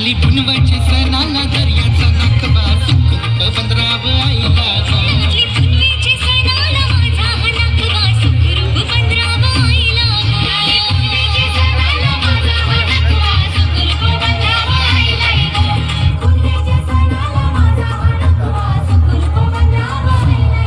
नारली पुनवाची सणाला दर्याचा नाकबा सुखरूप बंदराव आईला नारली पुनवेची सणाला माझा नाकबा सुखरूप बंदराव आईला नारली पुनवेची सणाला माझा नाकबा सुखरूप बंदराव आईला पुनवेची सणाला माझा नाकबा सुखरूप बंदराव आईला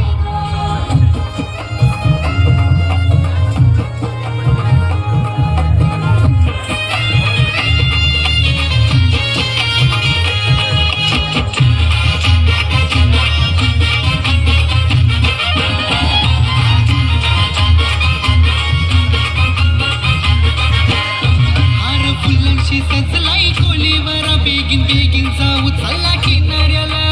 सजलाई कोलीवर बेगीन बेगीन जाऊ चला किनाऱ्याला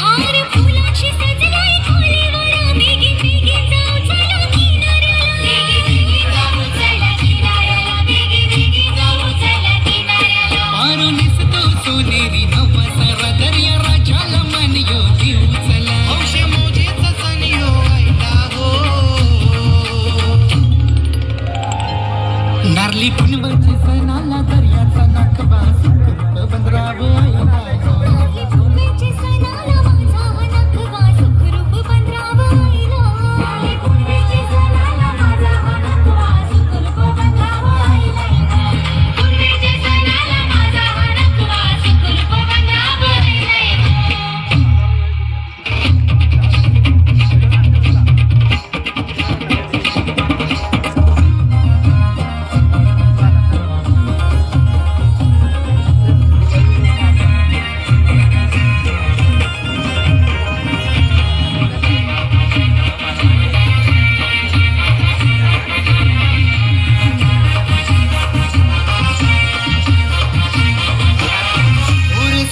हार फुलाची सजलाई कोलीवर बेगीन बेगीन जाऊ चला किनाऱ्याला बेगीन बेगीन जाऊ चला किनाऱ्याला बेगीन बेगीन जाऊ चला किनाऱ्याला पारो निसतो सोनेरी नवा सारा दर्या राजाला मन यो देऊ चला हौशे मोजेचा सण यो आईला हो नारली पुनवाची सणाला दर्याचा नाकबा सुखरूप बंदराव आईला नारली पुनवेची सणाला माझा नाकबा सुखरूप बंदराव आईला नारली पुनवेची सणाला माझा नाकबा सुखरूप बंदराव आईला पुनवेची सणाला माझा नाकबा सुखरूप बंदराव आईला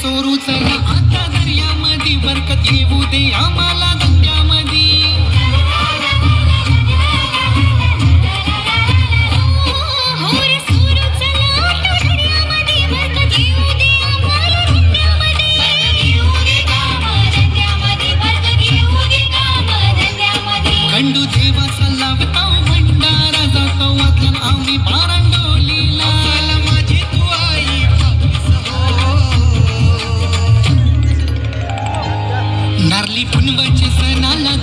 सोरू चला आता दर्यामध्ये बरकत येऊ दे आम्हाला दंड्यामध्ये हो रे सोरू चला आता दर्यामध्ये बरकत येऊ दे आम्हाला दंड्यामध्ये येऊ दे काम दंड्यामध्ये बरकत येऊ दे काम दंड्यामध्ये खंडू देवाचा लावता भंडारा जातो वाचन आम्ही पारंडोलीला माझी तू आई नारली पुनवाची सणाला